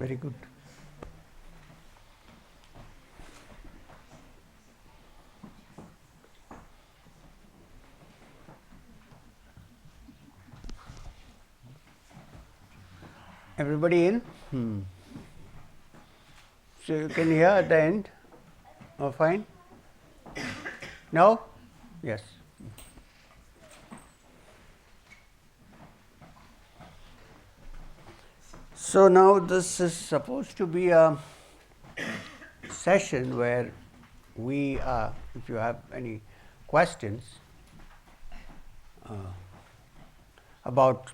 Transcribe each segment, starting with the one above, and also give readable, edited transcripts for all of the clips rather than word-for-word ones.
Very good. Everybody in? So you can hear at the end? Oh, fine? No? Yes. So now this is supposed to be a session where we, if you have any questions about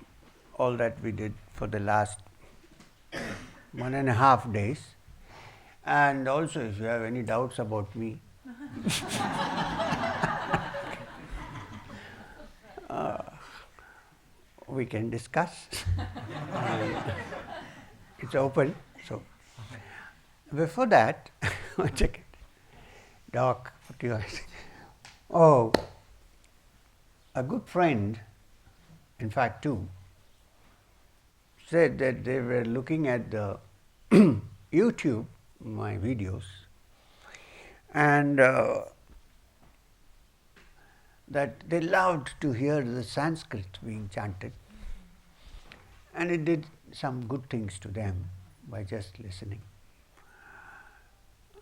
all that we did for the last 1.5 days, and also if you have any doubts about me, we can discuss. It's open. So before that, one second. Doc, what do you say? Oh, a good friend, in fact two, said that they were looking at the YouTube, my videos, and that they loved to hear the Sanskrit being chanted, and it did some good things to them by just listening.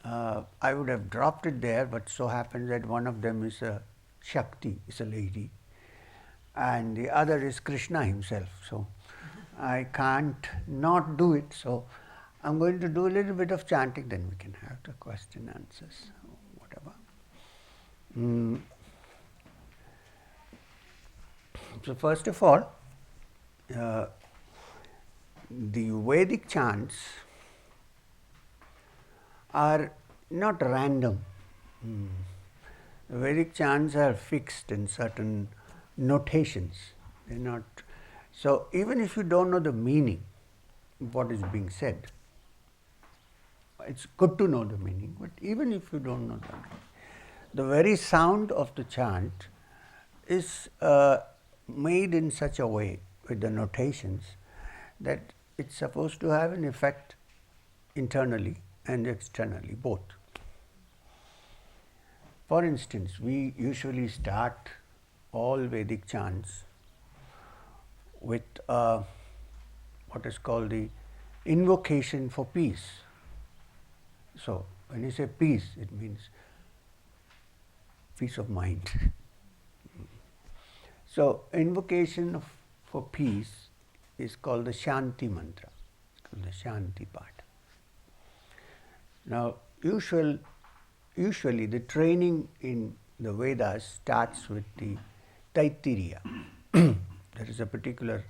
I would have dropped it there, but so happens that one of them is a Shakti, is a lady, and the other is Krishna himself. So I can't not do it. So I'm going to do a little bit of chanting, then we can have the question answers, whatever. So first of all, the Vedic chants are not random. The Vedic chants are fixed in certain notations. They're not. So even if you don't know the meaning of what is being said, it's good to know the meaning, but even if you don't know that, the very sound of the chant is made in such a way with the notations that it's supposed to have an effect internally and externally, both. For instance, we usually start all Vedic chants with what is called the invocation for peace. So when you say peace, it means peace of mind. So invocation for peace is called the Shanti mantra, called the Shanti part. Now, usually the training in the Vedas starts with the Taittiriya. There is a particular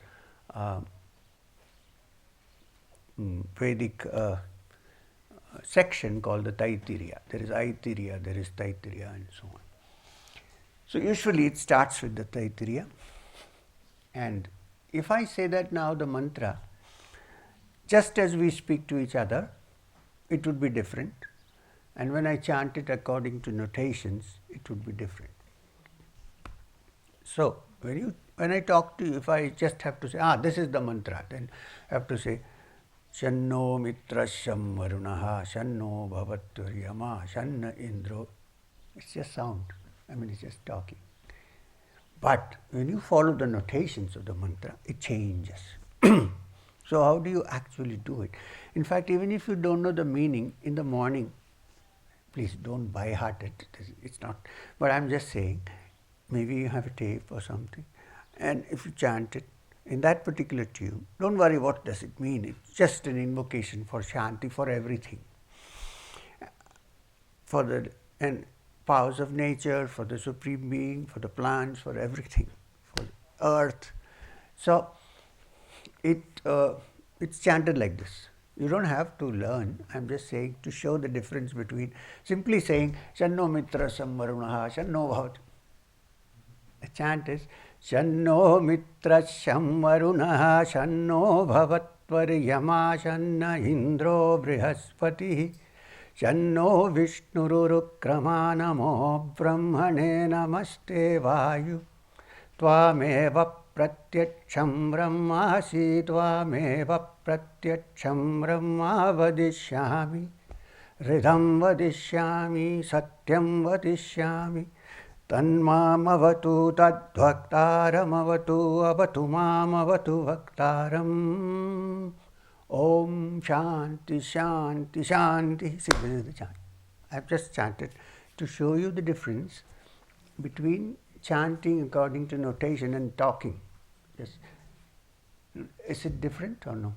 Vedic section called the Taittiriya. There is Aitiriya, there is Taittiriya, and so on. So usually it starts with the Taittiriya. And if I say that now the mantra, just as we speak to each other, it would be different. And when I chant it according to notations, it would be different. So when I talk to you, if I just have to say, this is the mantra, then I have to say, Shanno mitrasham varunaha, Shanno bhavatyuryama, Shanna indro. It's just sound. It's just talking. But when you follow the notations of the mantra, it changes. So how do you actually do it? In fact, even if you don't know the meaning, in the morning, please don't by heart it. It's not. But I'm just saying, maybe you have a tape or something, and if you chant it in that particular tune, don't worry what does it mean. It's just an invocation for Shanti, for everything. For the powers of nature, for the Supreme Being, for the plants, for everything, for earth. So it's chanted like this. You don't have to learn. I'm just saying to show the difference between simply saying Shanno mitra samvarunaha, Shanno bhavat. The chant is Shanno mitra samvarunaha, Shanno bhavatvaryama, Shanna indro brihaspati, Shanno vishnurukrama namo brahmane namaste vayu, Tvameva pratyaksham brahmasi tvameva pratyaksham brahma vadishyami hridam vadishyami satyam vadishyami tanmamavatu tadbhaktaram avatu mam avatu bhaktaram. Om Shanti Shanti Shanti. See, this is the chant. I have just chanted to show you the difference between chanting according to notation and talking. Yes. Is it different or no?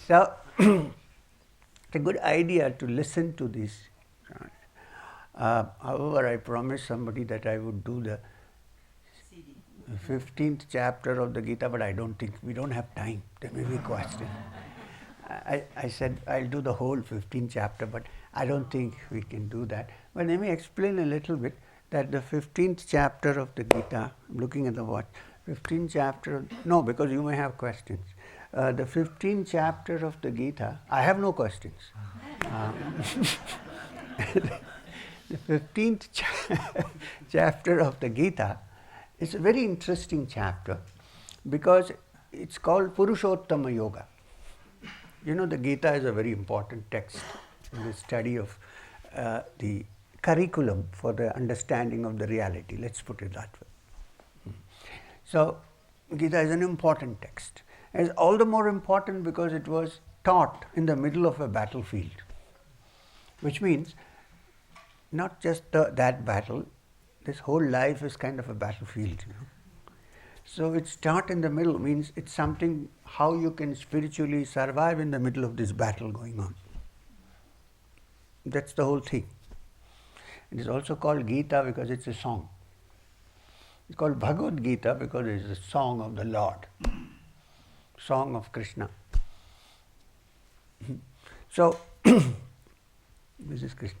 So, it's a good idea to listen to this. However, I promised somebody that I would do the 15th chapter of the Gita, but I don't think, we don't have time. There may be questions. I said I'll do the whole 15th chapter, but I don't think we can do that. But let me explain a little bit that the 15th chapter of the Gita, I'm looking at the watch, 15th chapter, no, because you may have questions. The 15th chapter of the Gita, I have no questions. The 15th chapter of the Gita is a very interesting chapter because it's called Purushottama Yoga. You know, the Gita is a very important text in the study of the curriculum for the understanding of the reality. Let's put it that way. So, Gita is an important text. It's all the more important because it was taught in the middle of a battlefield, which means not just that battle, this whole life is kind of a battlefield. You know? So it's taught in the middle means it's something how you can spiritually survive in the middle of this battle going on. That's the whole thing. It is also called Gita because it's a song. It's called Bhagavad Gita because it is a song of the Lord, song of Krishna. So, this is Krishna.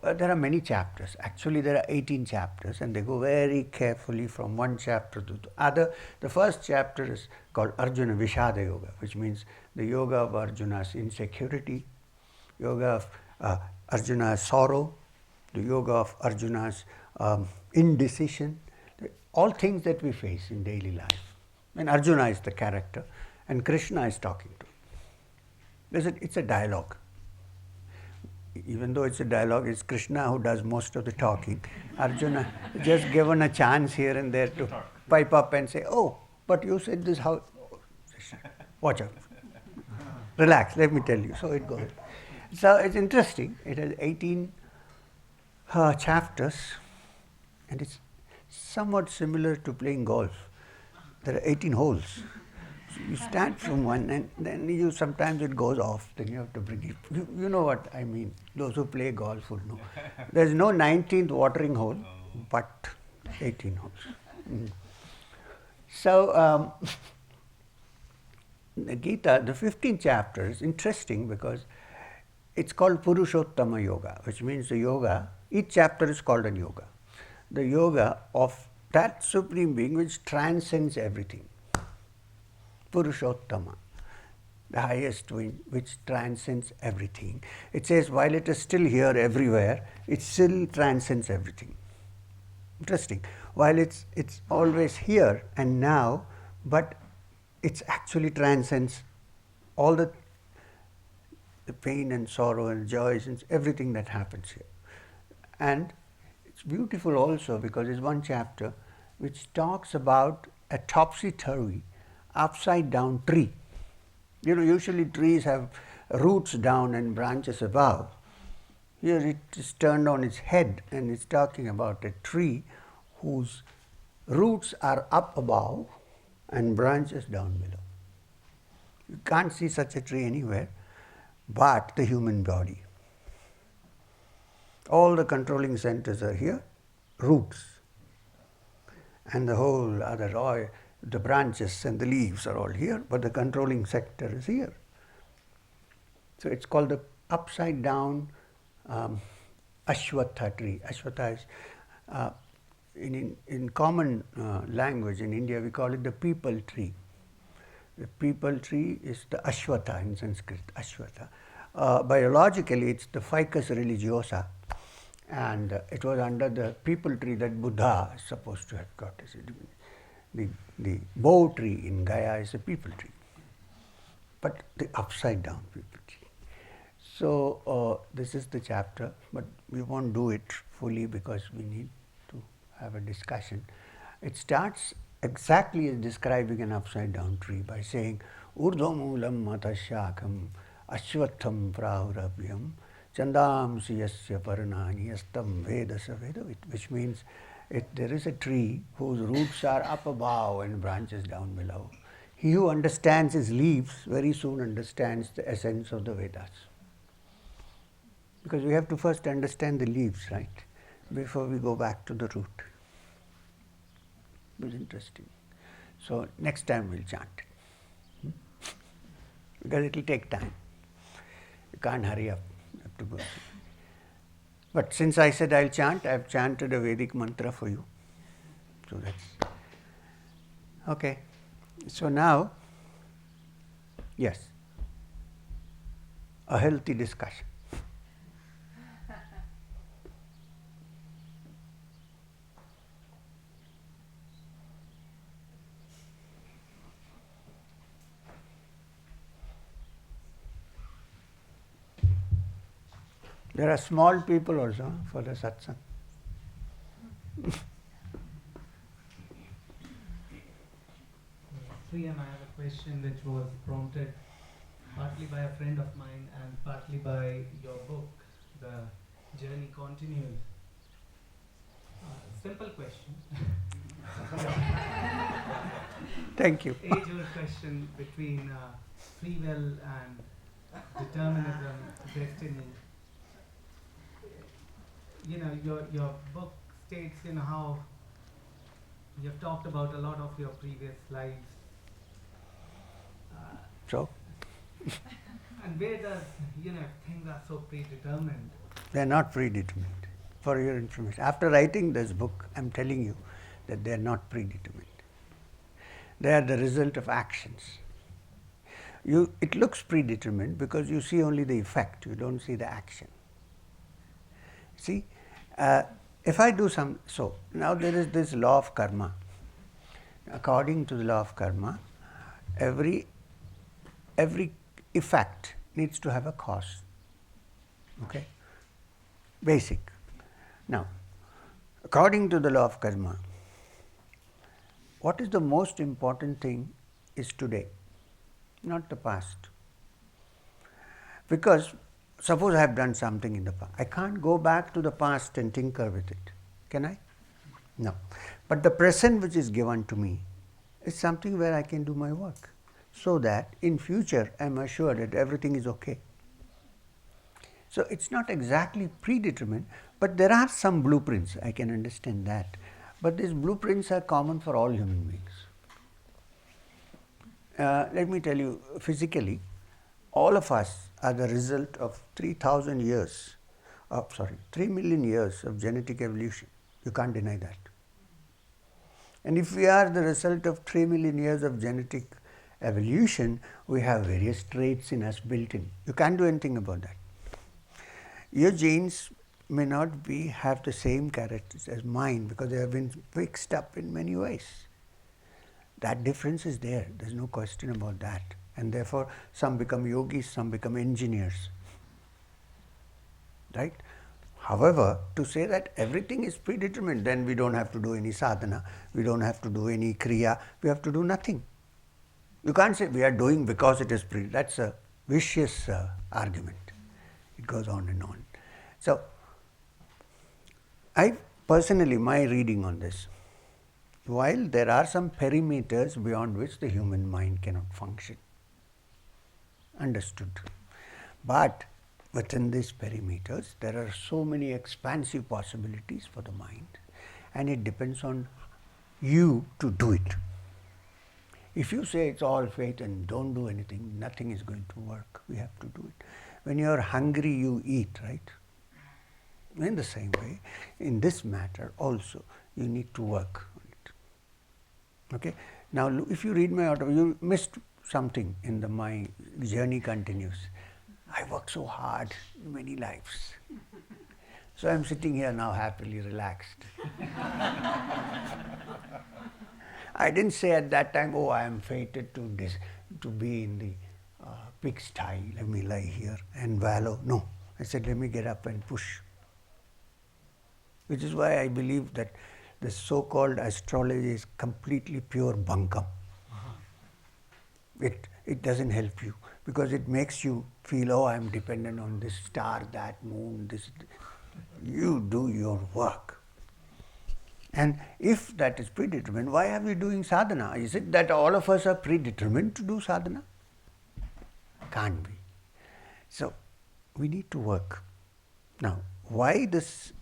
There are many chapters. Actually, there are 18 chapters, and they go very carefully from one chapter to the other. The first chapter is called Arjuna Vishada Yoga, which means the yoga of Arjuna's insecurity, yoga of Arjuna's sorrow, the yoga of Arjuna's indecision, all things that we face in daily life. And Arjuna is the character, and Krishna is talking to him. It's a dialogue. Even though it's a dialogue, it's Krishna who does most of the talking. Arjuna just given a chance here and there to pipe up and say, oh, but you said this, how? Watch out. Relax, let me tell you. So it goes. So it's interesting. It has 18 chapters, and it's somewhat similar to playing golf. There are 18 holes. So you start from one, and then sometimes it goes off, then you have to bring it. You know what I mean. Those who play golf would know. There's no 19th watering hole, but 18 holes. So, the Gita, the 15th chapter is interesting because it's called Purushottama Yoga, which means the yoga, each chapter is called a yoga. The yoga of that Supreme Being which transcends everything. Purushottama, the highest which transcends everything. It says while it is still here everywhere, it still transcends everything. Interesting. While it's always here and now, but it actually transcends all the pain and sorrow and joys and everything that happens here. And it's beautiful also because it's one chapter which talks about a topsy-turvy, upside-down tree. You know, usually trees have roots down and branches above. Here it is turned on its head, and it's talking about a tree whose roots are up above and branches down below. You can't see such a tree anywhere but the human body. All the controlling centers are here, roots, and the whole other oil, the branches and the leaves are all here, but the controlling sector is here. So it's called the upside down Ashwatha tree. Ashwatha is, in common language in India, we call it the peepal tree. The peepal tree is the Ashwatha in Sanskrit, Ashwatha. Biologically, it's the ficus religiosa, and it was under the peepal tree that Buddha is supposed to have got. The bow tree in Gaya is a peepal tree, but the upside down peepal tree. So this is the chapter, but we won't do it fully because we need to have a discussion. It starts exactly as describing an upside down tree by saying urdhvamulam matashakam ashwatham prahurabhyam chandamsi yasya parnani yastam vedasa vedavid, which means there is a tree whose roots are up above and branches down below. He who understands his leaves very soon understands the essence of the Vedas. Because we have to first understand the leaves, right, before we go back to the root. It was interesting. So next time we'll chant. Because it will take time. You can't hurry up. You have to go. But since I said I'll chant, I've chanted a Vedic mantra for you. So that's okay. So now, yes, a healthy discussion. There are small people also for the satsang. Priyam, I have a question which was prompted partly by a friend of mine and partly by your book, The Journey Continues. Simple question. Thank you. Age-old question between free will and determinism, destiny. Your book states, how you've talked about a lot of your previous lives. So? And where does, if things are so predetermined? They are not predetermined, for your information. After writing this book, I am telling you that they are not predetermined. They are the result of actions. It looks predetermined because you see only the effect, you don't see the action. See, if I do so now there is this law of karma. According to the law of karma, every effect needs to have a cause. Okay? Basic. Now, according to the law of karma, what is the most important thing is today, not the past. Because suppose I have done something in the past. I can't go back to the past and tinker with it. Can I? No. But the present which is given to me is something where I can do my work, so that in future I am assured that everything is okay. So it's not exactly predetermined, but there are some blueprints, I can understand that. But these blueprints are common for all human beings. Let me tell you, physically, all of us are the result of 3 million years of genetic evolution. You can't deny that. And if we are the result of 3 million years of genetic evolution, we have various traits in us built in. You can't do anything about that. Your genes may not have the same characteristics as mine because they have been fixed up in many ways. That difference is there. There's no question about that. And therefore, some become yogis, some become engineers. Right? However, to say that everything is predetermined, then we don't have to do any sadhana, we don't have to do any kriya, we have to do nothing. You can't say we are doing because it is predetermined. That's a vicious argument. It goes on and on. So, my reading on this, while there are some perimeters beyond which the human mind cannot function, understood, but within these perimeters there are so many expansive possibilities for the mind, and it depends on you to do it. If you say it's all fate and don't do anything, nothing is going to work. We have to do it. When you are hungry, you eat, right? In the same way, in this matter also, you need to work on it. Okay? Now, if you read my autobiography, you missed something in my journey continues. I worked so hard in many lives. So I'm sitting here now happily relaxed. I didn't say at that time, oh, I am fated to be in the pigsty, let me lie here and wallow. No, I said, let me get up and push. Which is why I believe that the so-called astrology is completely pure bunkum. It doesn't help you because it makes you feel, oh, I'm dependent on this star, that moon, this. You do your work. And if that is predetermined, why are we doing sadhana? Is it that all of us are predetermined to do sadhana? Can't be. So, we need to work. Now, why this,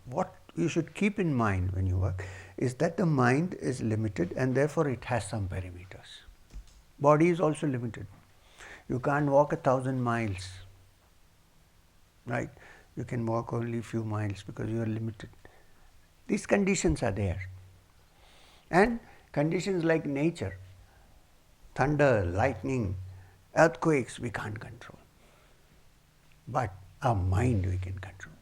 what you should keep in mind when you work is that the mind is limited and therefore it has some parameters. Body is also limited. You can't walk 1,000 miles, right? You can walk only a few miles because you are limited. These conditions are there. And conditions like nature, thunder, lightning, earthquakes, we can't control. But our mind we can control.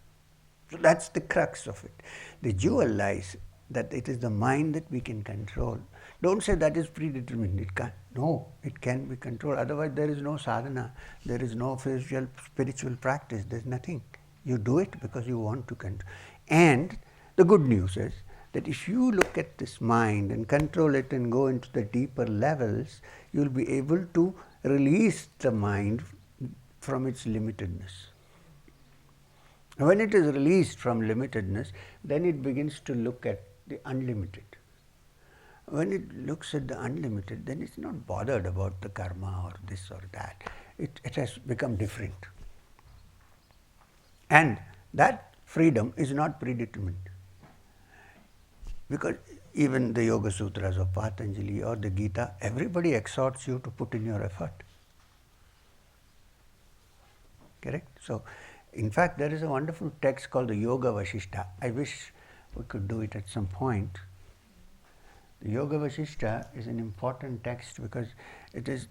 So that's the crux of it. The jewel lies that it is the mind that we can control. Don't say that is predetermined. It can't. No, it can be controlled. Otherwise there is no sadhana. There is no spiritual practice. There's nothing. You do it because you want to control. And the good news is that if you look at this mind and control it and go into the deeper levels, you will be able to release the mind from its limitedness. When it is released from limitedness, then it begins to look at the unlimited. When it looks at the unlimited, then it's not bothered about the karma or this or that. It has become different. And that freedom is not predetermined. Because even the Yoga Sutras of Patanjali or the Gita, everybody exhorts you to put in your effort. Correct? So, in fact, there is a wonderful text called the Yoga Vasishtha. I wish we could do it at some point. The Yoga Vasishtha is an important text because it is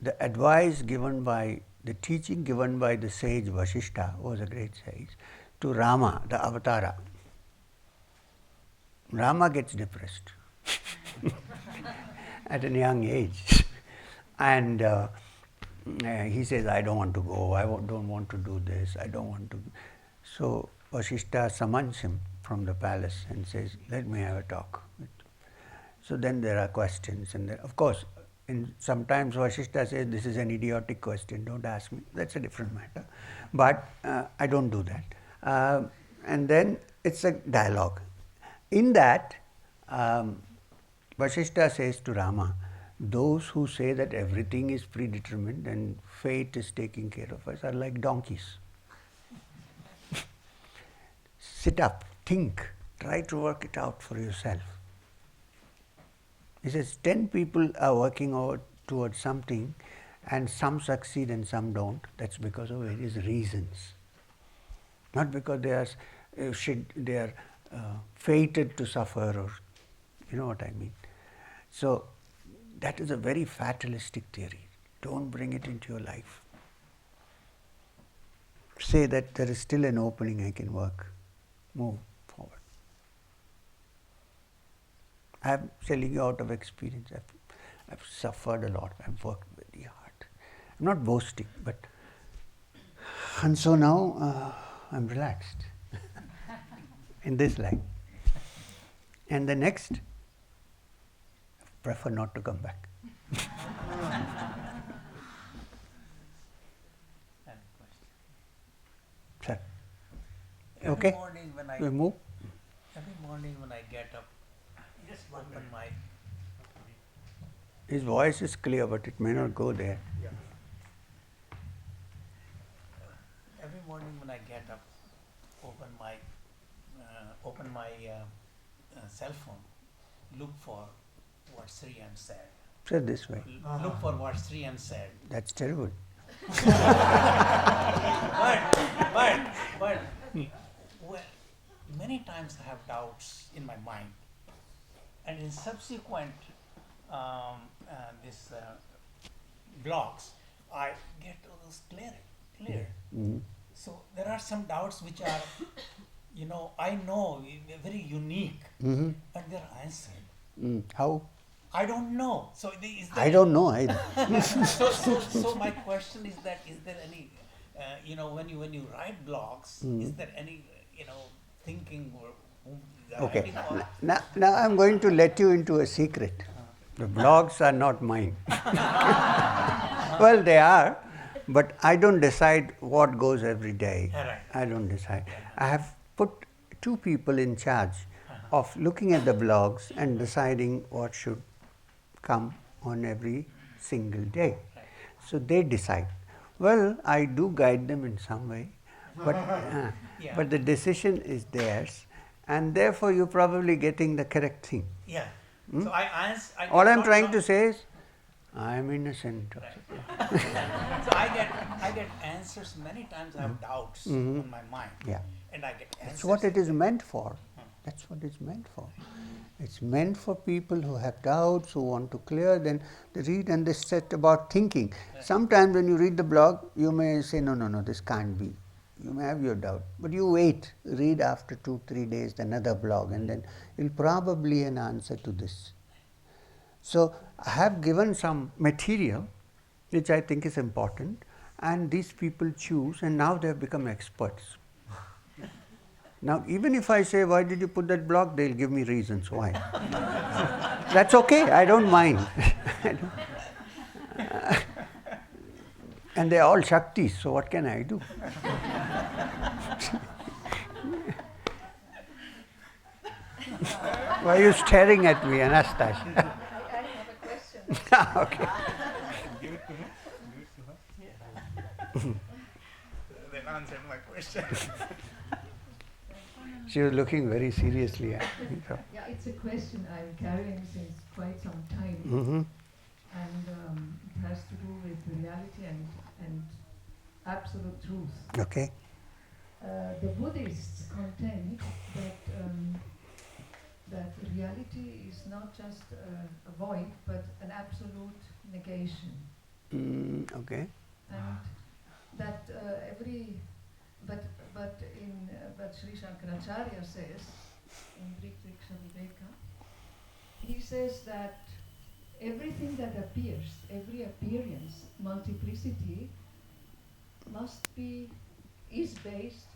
the advice given by, the teaching given by the sage Vasishtha, who was a great sage, to Rama, the avatara. Rama gets depressed at a young age. And he says, I don't want to go, I don't want to do this, I don't want to. So Vasishtha summons him from the palace and says, let me have a talk. So then there are questions, and of course, sometimes Vasishtha says, this is an idiotic question, don't ask me. That's a different matter. But I don't do that. And then it's a dialogue. In that, Vasishtha says to Rama, those who say that everything is predetermined and fate is taking care of us are like donkeys. Sit up, think, try to work it out for yourself. He says 10 people are working towards something and some succeed and some don't. That's because of various reasons. Not because they are fated to suffer, or you know what I mean. So that is a very fatalistic theory. Don't bring it into your life. Say that there is still an opening, I can work, move forward. I am telling you out of experience. I've suffered a lot. I've worked very hard. I'm not boasting, but and so now I'm relaxed in this life. And the next, I prefer not to come back. Sir. Okay? We move? Every morning when I get up, just open my... His voice is clear, but it may not go there. Every morning when I get up, open my cell phone, look for what Sriyan said. Say this way. Look for what Sriyan said. That's terrible. But well, many times I have doubts in my mind, and in subsequent blocks, I get those clarity. clear. Mm. So there are some doubts which are, I know very unique, Mhm. but they're answered. How? I don't know. So is there I don't know either. so my question is that is there any when you write blogs, is there any thinking or Okay. writing or Now I'm going to let you into a secret. The blogs are not mine. Well, they are, but I don't decide what goes every day. Right. I don't decide. I have put two people in charge of looking at the blogs and deciding what should come on every single day. So they decide. Well, I do guide them in some way, but Yeah. but the decision is theirs, and therefore you're probably getting the correct thing. yeah. So I All I'm not- trying not- to say is, I'm innocent. of it. So I get answers many times. I have doubts on my mind. Yeah. And I get answers. That's what it is meant for. That's what it's meant for. It's meant for people who have doubts, who want to clear, then they read and they set about thinking. Sometimes when you read the blog, you may say, no, this can't be. You may have your doubt. But you wait, read after 2-3 days another blog, and then you'll probably an answer to this. So I have given some material which I think is important, and these people choose, and now they have become experts. Now, even if I say, why did you put that blog, they'll give me reasons why. That's okay, I don't mind. And they're all Shaktis, so what can I do? Why are you staring at me, Anastasia? I have a question. Okay. Give it to her. Then answer my question. She was looking very seriously at me. So. Yeah, it's a question I'm carrying since quite some time, Mhm. and it has to do with reality and absolute truth. Okay. The Buddhists contend that reality is not just a void, but an absolute negation, Okay. and that but Sri Shankaracharya says in Vriksha Viveka, he says that everything that appears, every appearance, multiplicity, is based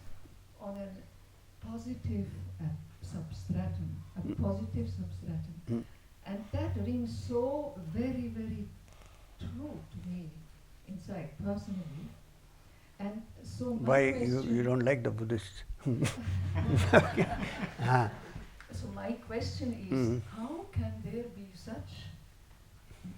on a positive substratum, a positive substratum. And that rings so very, very true to me inside, personally. And so my Why you question, don't like the Buddhists? so my question is, how can there be such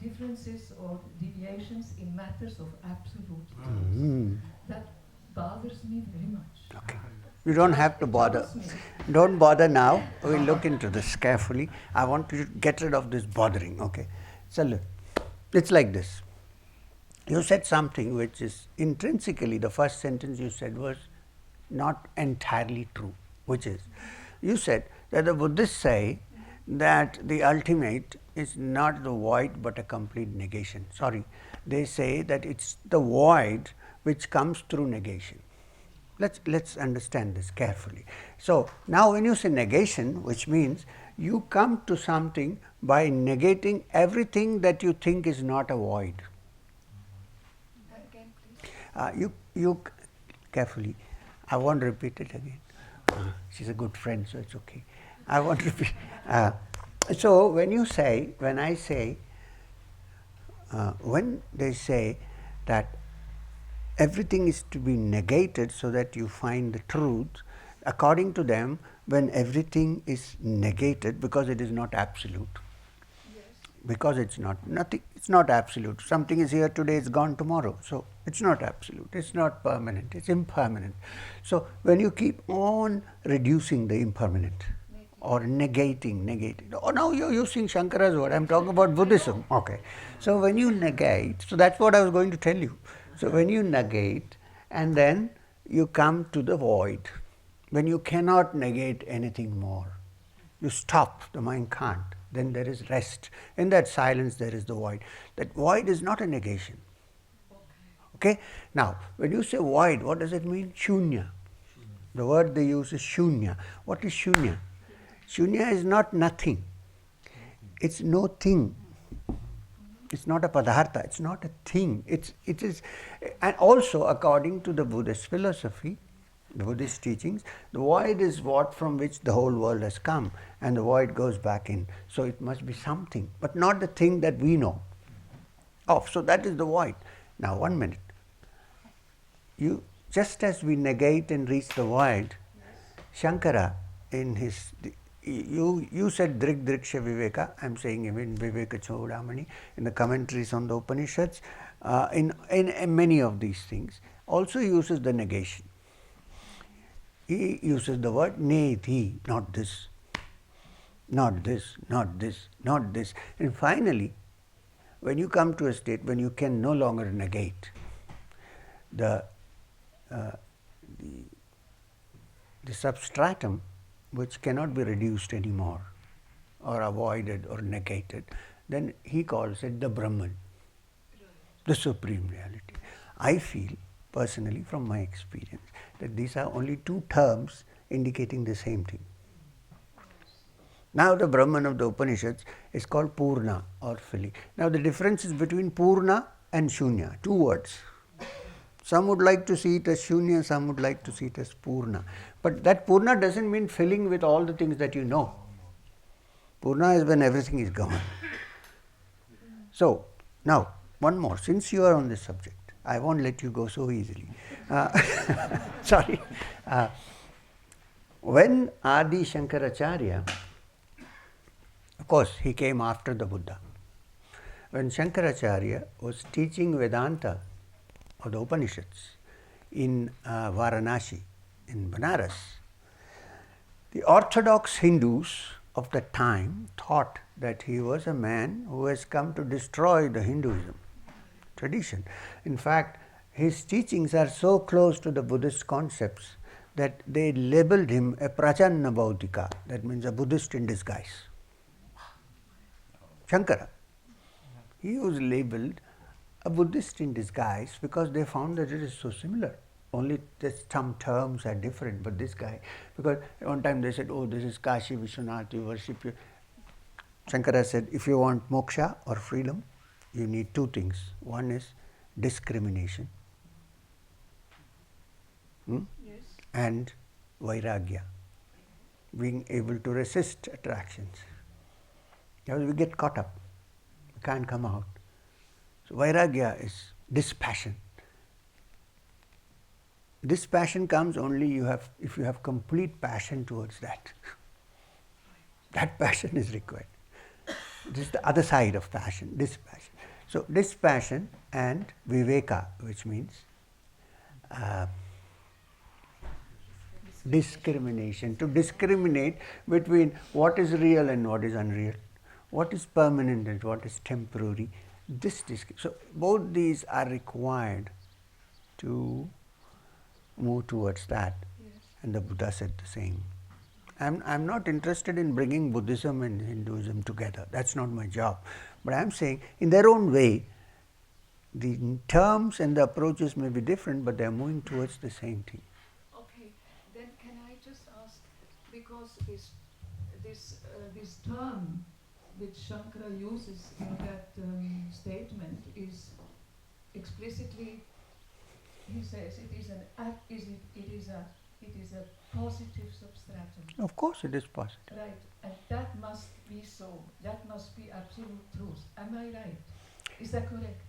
differences or deviations in matters of absolute truth? That bothers me very much. Okay. You don't have to It bother. troubles me. Don't bother now. We'll look into this carefully. I want to get rid of this bothering. Okay. So look, it's like this. You said something which is intrinsically, the first sentence you said was not entirely true, which is, you said that the Buddhists say that the ultimate is not the void but a complete negation. Sorry, they say that it's the void which comes through negation. Let's understand this carefully. So now when you say negation, which means you come to something by negating everything that you think is not a void. Again, please. You carefully. I won't repeat it again. She's a good friend, so it's okay. I won't repeat. So when they say that everything is to be negated so that you find the truth, according to them, when everything is negated, because it is not absolute. Because it's not absolute. Something is here today, it's gone tomorrow. So it's not absolute, it's not permanent, it's impermanent. So when you keep on reducing the impermanent or negating. Oh, now you're using Shankara's word, I'm talking about Buddhism. Okay. So when you negate, so that's what I was going to tell you. So when you negate and then you come to the void, when you cannot negate anything more, you stop, the mind can't. Then there is rest. In that silence there is the void. That void is not a negation. Okay? Now, when you say void, what does it mean? Shunya. The word they use is shunya. What is shunya? Shunya is not nothing. It's no thing. It's not a padartha. It's not a thing. It is, and also according to the Buddhist philosophy, the Buddhist teachings, the void is what from which the whole world has come, and the void goes back in. So it must be something, but not the thing that we know of. So that is the void. Now, 1 minute. You, just as we negate and reach the void, Shankara in his, you said Drik Driksha Viveka, I am saying even Viveka Chodamani in the commentaries on the Upanishads, in many of these things, also uses the negation. He uses the word neti, not this, not this, not this, not this. And finally, when you come to a state when you can no longer negate, the substratum which cannot be reduced anymore or avoided or negated, then he calls it the Brahman, the supreme reality. I feel personally from my experience that these are only two terms indicating the same thing. Now the Brahman of the Upanishads is called Purna or filling. Now the difference is between Purna and Shunya, two words. Some would like to see it as Shunya, some would like to see it as Purna. But that Purna doesn't mean filling with all the things that you know. Purna is when everything is gone. So, now, one more. Since you are on this subject, I won't let you go so easily. Sorry. When Adi Shankaracharya, of course, he came after the Buddha. When Shankaracharya was teaching Vedanta or the Upanishads in Varanasi, in Banaras, the orthodox Hindus of the time thought that he was a man who has come to destroy the Hinduism tradition. In fact, his teachings are so close to the Buddhist concepts that they labeled him a Prachanna Bauddhika, that means a Buddhist in disguise. Shankara, he was labeled a Buddhist in disguise because they found that it is so similar. Only some terms are different, but this guy, because one time they said, oh, this is Kashi Vishwanath, you worship you. Shankara said, if you want moksha or freedom, you need two things. One is discrimination and vairagya, being able to resist attractions. Because we get caught up, we can't come out. So vairagya is dispassion. Dispassion comes only if you have complete passion towards that. That passion is required. This is the other side of passion, dispassion. So dispassion and viveka, which means discrimination, to discriminate between what is real and what is unreal, what is permanent and what is temporary. So both these are required to move towards that. Yes. And the Buddha said the same. I'm not interested in bringing Buddhism and Hinduism together. That's not my job. But I'm saying in their own way, the terms and the approaches may be different, but they're moving towards the same thing. Okay, then can I just ask, because this term which Shankara uses in that statement is explicitly, he says it is a positive substratum. Of course it is positive. Right, and that must be so. That must be absolute truth. Am I right? Is that correct?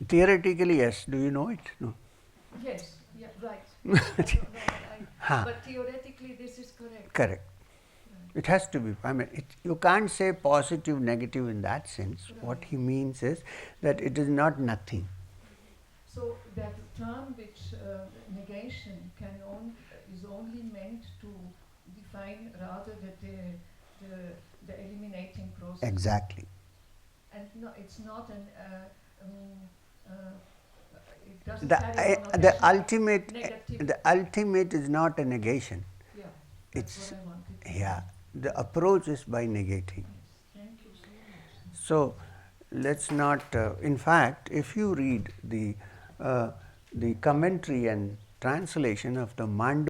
Theoretically, yes. Do you know it? No. Yes, yeah, right. Ha. But theoretically this is correct. Correct. Right. It has to be. I mean, you can't say positive, negative in that sense. Right. What he means is that it is not nothing. So that term which negation is only meant to define rather the eliminating process. Exactly. And no, it's not it doesn't carry a The ultimate, negative. the ultimate is not a negation. Yeah, that's It's, what I wanted to yeah, the approach is by negating. Yes, thank you so much. So let's not, in fact, if you read the the commentary and translation of the Mandu